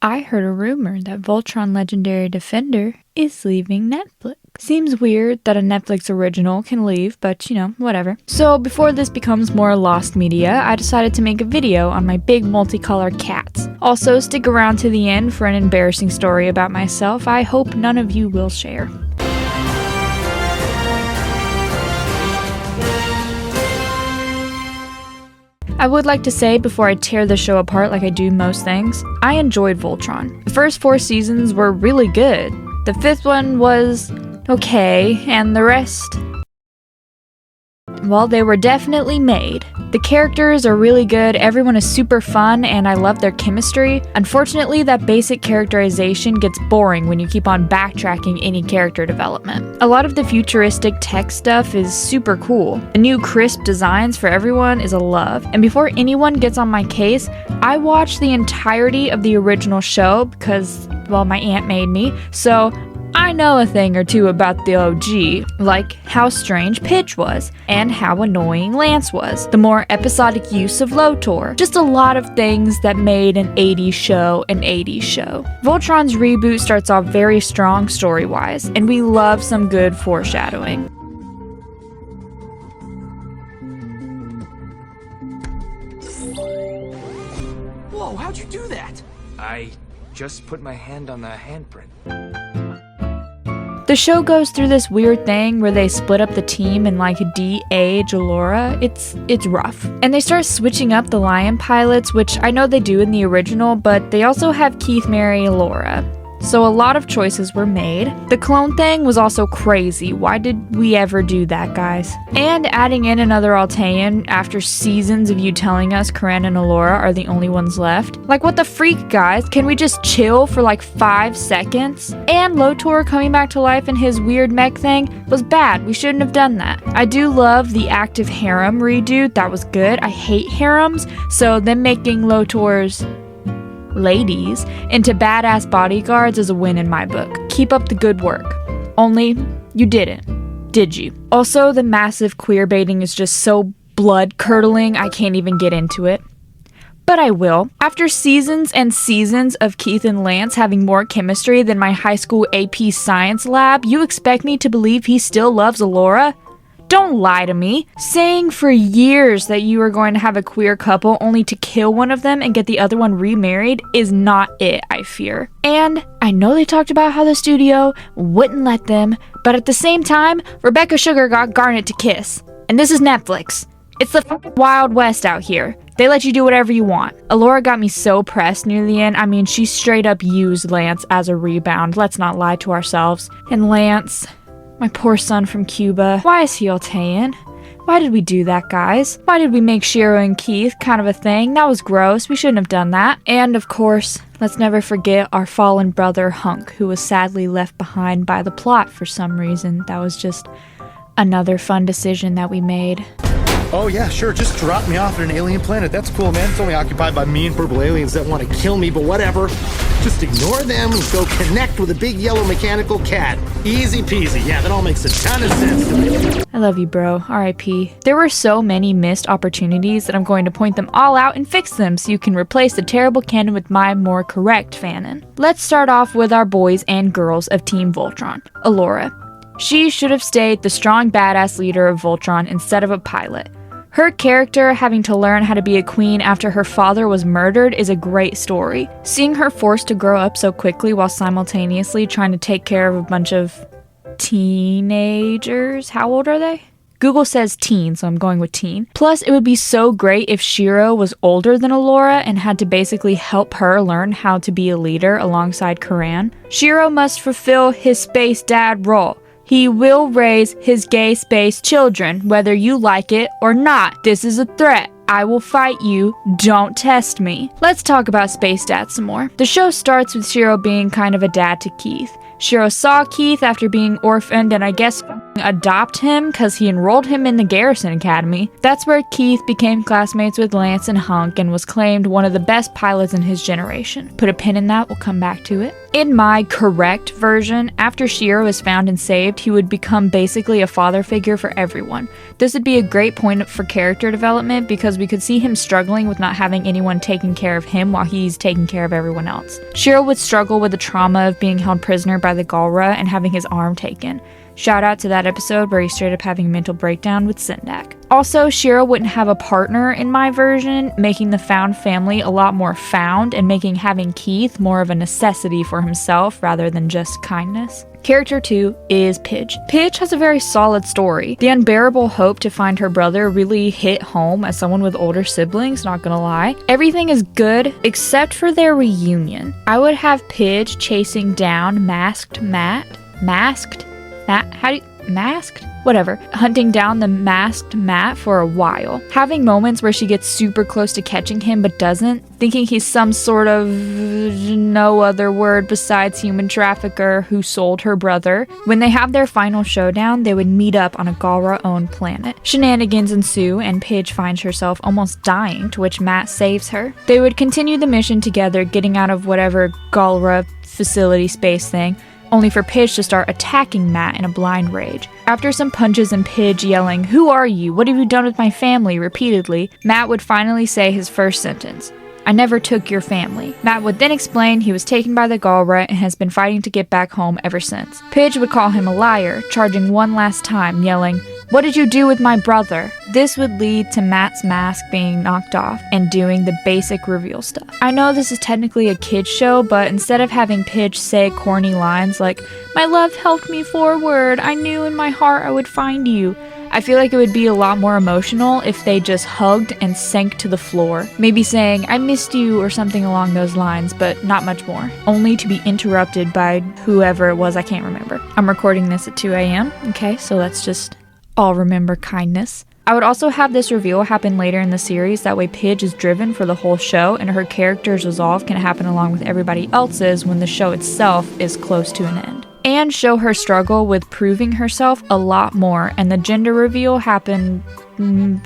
I heard a rumor that Voltron Legendary Defender is leaving Netflix. Seems weird that a Netflix original can leave, but whatever. So before this becomes more lost media, I decided to make a video on my big multicolored cats. Also, stick around to the end for an embarrassing story about myself I hope none of you will share. I would like to say, before I tear the show apart like I do most things, I enjoyed Voltron. The first 4 seasons were really good. The 5th one was okay, and the rest, well, they were definitely made. The characters are really good, everyone is super fun, and I love their chemistry. Unfortunately, that basic characterization gets boring when you keep on backtracking any character development. A lot of the futuristic tech stuff is super cool. The new crisp designs for everyone is a love. And before anyone gets on my case, I watched the entirety of the original show because, well, my aunt made me, so I know a thing or two about the OG, like how strange Pitch was, and how annoying Lance was, the more episodic use of Lotor, just a lot of things that made an 80s show an 80s show. Voltron's reboot starts off very strong story-wise, and we love some good foreshadowing. Whoa, how'd you do that? I just put my hand on the handprint. The show goes through this weird thing where they split up the team and de-age Allura. It's rough. And they start switching up the Lion pilots, which I know they do in the original, but they also have Keith marry Allura. So a lot of choices were made. The clone thing was also crazy. Why did we ever do that, guys? And adding in another Altean after seasons of you telling us Karen and Allura are the only ones left. Like, what the freak, guys? Can we just chill for 5 seconds? And Lotor coming back to life in his weird mech thing was bad. We shouldn't have done that. I do love the active harem redo. That was good. I hate harems, so them making Lotor's ladies into badass bodyguards is a win in my book. Keep up the good work. Only, you didn't, did you? Also, the massive queer baiting is just so blood-curdling, I can't even get into it. But I will. After seasons and seasons of Keith and Lance having more chemistry than my high school AP science lab, you expect me to believe he still loves Allura? Don't lie to me. Saying for years that you are going to have a queer couple only to kill one of them and get the other one remarried is not it, I fear. And I know they talked about how the studio wouldn't let them, but at the same time, Rebecca Sugar got Garnet to kiss. And this is Netflix. It's the Wild West out here. They let you do whatever you want. Allura got me so pressed near the end. I mean, she straight up used Lance as a rebound. Let's not lie to ourselves. And Lance, my poor son from Cuba. Why is he Altean? Why did we do that, guys? Why did we make Shiro and Keith kind of a thing? That was gross. We shouldn't have done that. And of course, let's never forget our fallen brother Hunk, who was sadly left behind by the plot for some reason. That was just another fun decision that we made. Oh yeah, sure, just drop me off at an alien planet. That's cool, man. It's only occupied by mean purple aliens that want to kill me, but whatever. Just ignore them and go connect with a big yellow mechanical cat. Easy peasy. Yeah, that all makes a ton of sense to me. I love you, bro. R.I.P. There were so many missed opportunities that I'm going to point them all out and fix them so you can replace the terrible canon with my more correct fanon. Let's start off with our boys and girls of Team Voltron. Allura. She should have stayed the strong badass leader of Voltron instead of a pilot. Her character having to learn how to be a queen after her father was murdered is a great story. Seeing her forced to grow up so quickly while simultaneously trying to take care of a bunch of teenagers. How old are they? Google says teen, so I'm going with teen. Plus, it would be so great if Shiro was older than Allura and had to basically help her learn how to be a leader alongside Karan. Shiro must fulfill his space dad role. He will raise his gay space children, whether you like it or not. This is a threat. I will fight you. Don't test me. Let's talk about Space Dad some more. The show starts with Shiro being kind of a dad to Keith. Shiro saw Keith after being orphaned and I guess adopt him because he enrolled him in the Garrison Academy. That's where Keith became classmates with Lance and Hunk and was claimed one of the best pilots in his generation. Put a pin in that, we'll come back to it. In my correct version, after Shiro is found and saved, he would become basically a father figure for everyone. This would be a great point for character development because we could see him struggling with not having anyone taking care of him while he's taking care of everyone else. Shiro would struggle with the trauma of being held prisoner by the Galra and having his arm taken. Shout out to that episode where he's straight up having a mental breakdown with Sendak. Also, Shiro wouldn't have a partner in my version, making the found family a lot more found and making having Keith more of a necessity for himself rather than just kindness. Character 2 is Pidge. Pidge has a very solid story. The unbearable hope to find her brother really hit home as someone with older siblings, not gonna lie. Everything is good except for their reunion. I would have Pidge chasing down masked Matt? Whatever. Hunting down the masked Matt for a while. Having moments where she gets super close to catching him but doesn't. Thinking he's some sort of no other word besides human trafficker who sold her brother. When they have their final showdown, they would meet up on a Galra-owned planet. Shenanigans ensue and Pidge finds herself almost dying, to which Matt saves her. They would continue the mission together, getting out of whatever Galra facility space thing, only for Pidge to start attacking Matt in a blind rage. After some punches and Pidge yelling, "Who are you? What have you done with my family?" repeatedly, Matt would finally say his first sentence. "I never took your family." Matt would then explain he was taken by the Galra and has been fighting to get back home ever since. Pidge would call him a liar, charging one last time, yelling, "What did you do with my brother?" This would lead to Matt's mask being knocked off and doing the basic reveal stuff. I know this is technically a kid's show, but instead of having Pidge say corny lines like, "My love helped me forward, I knew in my heart I would find you," I feel like it would be a lot more emotional if they just hugged and sank to the floor. Maybe saying, "I missed you," or something along those lines, but not much more. Only to be interrupted by whoever it was, I can't remember. I'm recording this at 2 a.m., okay, so let's just all remember kindness. I would also have this reveal happen later in the series, that way Pidge is driven for the whole show and her character's resolve can happen along with everybody else's when the show itself is close to an end. And show her struggle with proving herself a lot more, and the gender reveal happened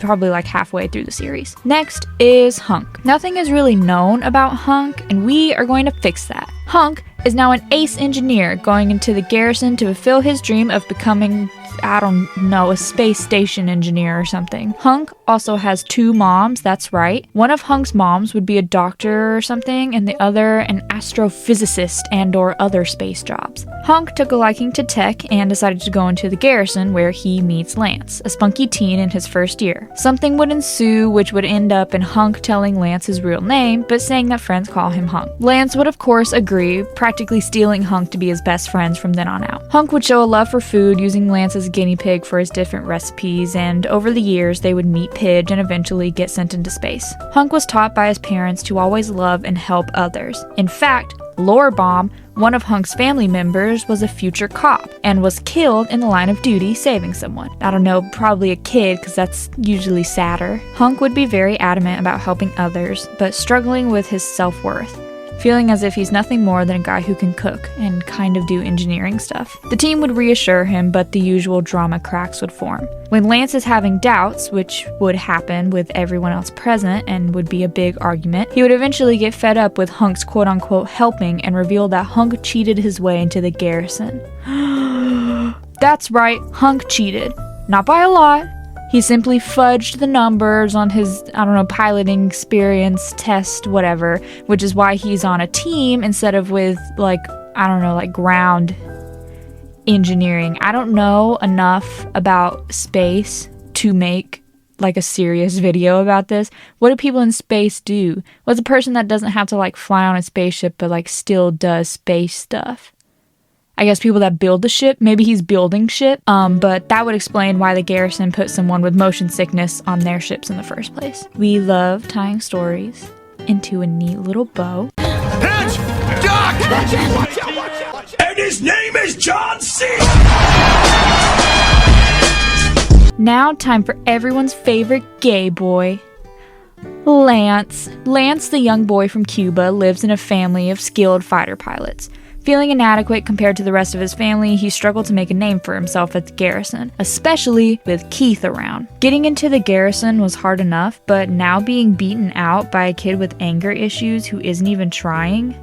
probably like halfway through the series. Next is Hunk. Nothing is really known about Hunk, and we are going to fix that. Hunk is now an ace engineer going into the Garrison to fulfill his dream of becoming, I don't know, a space station engineer or something. Hunk also has 2 moms, that's right. One of Hunk's moms would be a doctor or something, and the other an astrophysicist and or other space jobs. Hunk took a liking to tech and decided to go into the Garrison where he meets Lance, a spunky teen in his first year. Something would ensue which would end up in Hunk telling Lance his real name, but saying that friends call him Hunk. Lance would of course agree, practically stealing Hunk to be his best friends from then on out. Hunk would show a love for food, using Lance as a guinea pig for his different recipes, and over the years they would meet Pidge and eventually get sent into space. Hunk was taught by his parents to always love and help others. In fact, Lore Bomb, one of Hunk's family members, was a future cop and was killed in the line of duty saving someone. I don't know, probably a kid, because that's usually sadder. Hunk would be very adamant about helping others, but struggling with his self-worth, feeling as if he's nothing more than a guy who can cook and kind of do engineering stuff. The team would reassure him, but the usual drama cracks would form. When Lance is having doubts, which would happen with everyone else present and would be a big argument, he would eventually get fed up with Hunk's quote-unquote helping and reveal that Hunk cheated his way into the Garrison. That's right, Hunk cheated. Not by a lot. He simply fudged the numbers on his, piloting experience test, whatever, which is why he's on a team instead of with, ground engineering. I don't know enough about space to make, a serious video about this. What do people in space do? What's a person that doesn't have to, fly on a spaceship but, still does space stuff? I guess people that build the ship. Maybe he's building ship. But that would explain why the Garrison put someone with motion sickness on their ships in the first place. We love tying stories into a neat little bow. Pidge! Doc! And his name is John C. Now time for everyone's favorite gay boy, Lance. Lance, the young boy from Cuba, lives in a family of skilled fighter pilots. Feeling inadequate compared to the rest of his family, he struggled to make a name for himself at the garrison, especially with Keith around. Getting into the garrison was hard enough, but now being beaten out by a kid with anger issues who isn't even trying?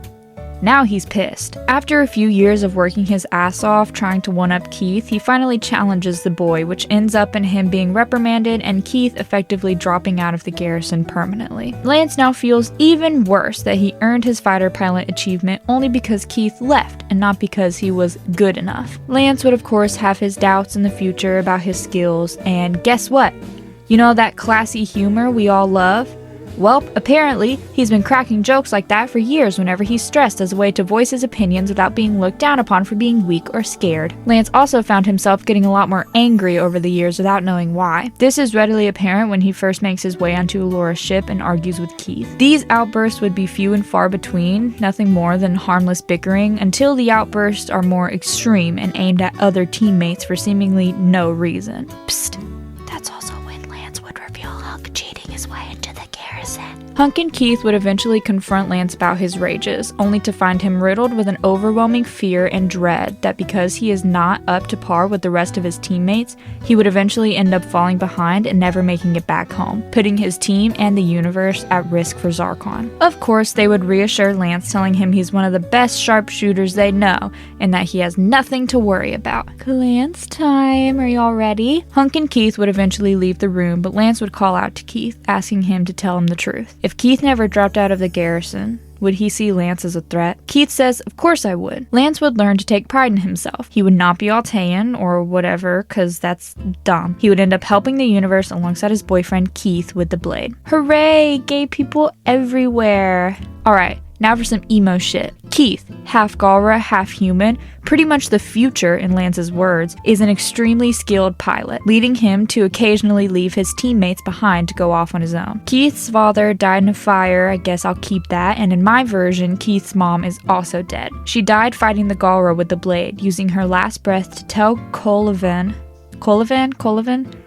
Now he's pissed. After a few years of working his ass off trying to one-up Keith, he finally challenges the boy, which ends up in him being reprimanded and Keith effectively dropping out of the garrison permanently. Lance now feels even worse that he earned his fighter pilot achievement only because Keith left and not because he was good enough. Lance would of course have his doubts in the future about his skills, and guess what? You know that classy humor we all love? Well, apparently, he's been cracking jokes like that for years whenever he's stressed as a way to voice his opinions without being looked down upon for being weak or scared. Lance also found himself getting a lot more angry over the years without knowing why. This is readily apparent when he first makes his way onto Alora's ship and argues with Keith. These outbursts would be few and far between, nothing more than harmless bickering, until the outbursts are more extreme and aimed at other teammates for seemingly no reason. Psst, that's also when Lance would reveal Hunk cheating his way into the garrison. Hunk and Keith would eventually confront Lance about his rages, only to find him riddled with an overwhelming fear and dread that because he is not up to par with the rest of his teammates, he would eventually end up falling behind and never making it back home, putting his team and the universe at risk for Zarkon. Of course, they would reassure Lance, telling him he's one of the best sharpshooters they know, and that he has nothing to worry about. Lance time, are y'all ready? Hunk and Keith would eventually leave the room, but Lance would call out to Keith, asking him to tell him the truth. If Keith never dropped out of the garrison, would he see Lance as a threat? Keith says, of course I would. Lance would learn to take pride in himself. He would not be Altean or whatever, cause that's dumb. He would end up helping the universe alongside his boyfriend Keith with the blade. Hooray! Gay people everywhere. Alright. Now for some emo shit. Keith, half Galra, half human, pretty much the future in Lance's words, is an extremely skilled pilot, leading him to occasionally leave his teammates behind to go off on his own. Keith's father died in a fire, I guess I'll keep that, and in my version, Keith's mom is also dead. She died fighting the Galra with the blade, using her last breath to tell Colivan?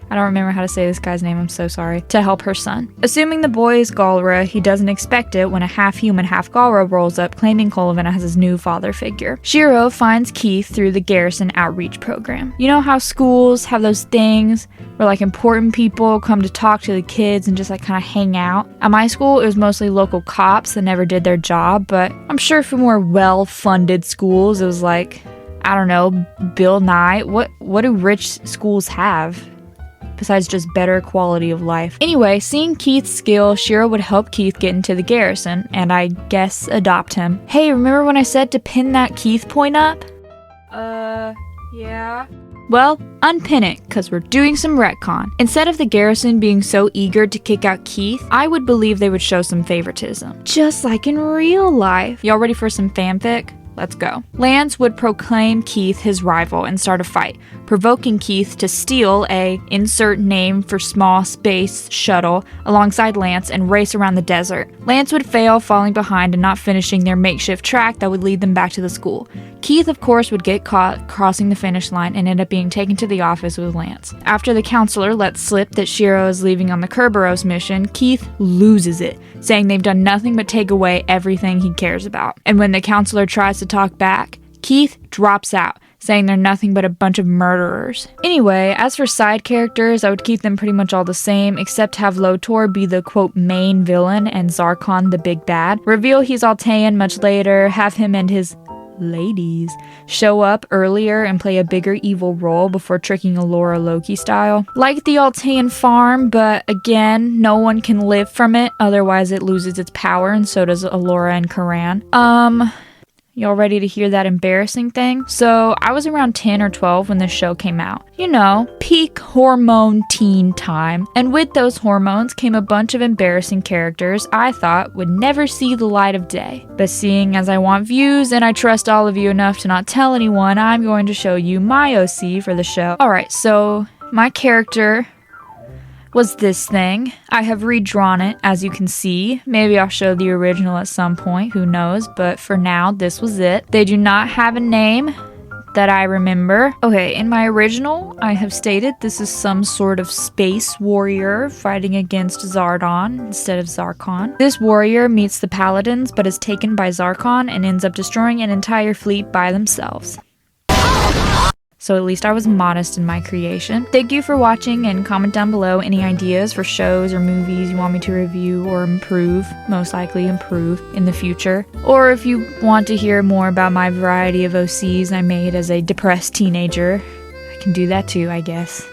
I don't remember how to say this guy's name, I'm so sorry, to help her son. Assuming the boy is Galra, he doesn't expect it when a half-human, half-Galra rolls up claiming Colivan as his new father figure. Shiro finds Keith through the garrison outreach program. You know how schools have those things where like important people come to talk to the kids and just like kind of hang out? At my school, it was mostly local cops that never did their job, but I'm sure for more well-funded schools, it was like, I don't know, Bill Nye. What do rich schools have besides just better quality of life? Anyway, seeing Keith's skill, Shiro would help Keith get into the garrison, and I guess adopt him. Hey, remember when I said to pin that Keith point up? Yeah. Well, unpin it, because we're doing some retcon. Instead of the garrison being so eager to kick out Keith, I would believe they would show some favoritism. Just like in real life. Y'all ready for some fanfic? Let's go. Lance would proclaim Keith his rival and start a fight, provoking Keith to steal a insert name for small space shuttle alongside Lance and race around the desert. Lance would fail, falling behind and not finishing their makeshift track that would lead them back to the school. Keith, of course, would get caught crossing the finish line and end up being taken to the office with Lance. After the counselor lets slip that Shiro is leaving on the Kerberos mission, Keith loses it, saying they've done nothing but take away everything he cares about. And when the counselor tries to talk back, Keith drops out, saying they're nothing but a bunch of murderers. Anyway, as for side characters, I would keep them pretty much all the same, except have Lotor be the quote main villain and Zarkon the big bad. Reveal he's Altean much later, have him and his ladies show up earlier and play a bigger evil role before tricking Alora Loki style. Like the Altean farm, but again, no one can live from it, otherwise it loses its power, and so does Alora and Karan. Y'all ready to hear that embarrassing thing? So, I was around 10 or 12 when this show came out. You know, peak hormone teen time. And with those hormones came a bunch of embarrassing characters I thought would never see the light of day. But seeing as I want views and I trust all of you enough to not tell anyone, I'm going to show you my OC for the show. Alright, so my character was this thing. I have redrawn it, as you can see. Maybe I'll show the original at some point, who knows, but for now, this was it. They do not have a name. that I remember. Okay, in my original, I have stated this is some sort of space warrior fighting against Zardon instead of Zarkon. This warrior meets the Paladins but is taken by Zarkon and ends up destroying an entire fleet by themselves. So at least I was modest in my creation. Thank you for watching, and comment down below any ideas for shows or movies you want me to review or improve, most likely improve, in the future. Or if you want to hear more about my variety of OCs I made as a depressed teenager, I can do that too, I guess.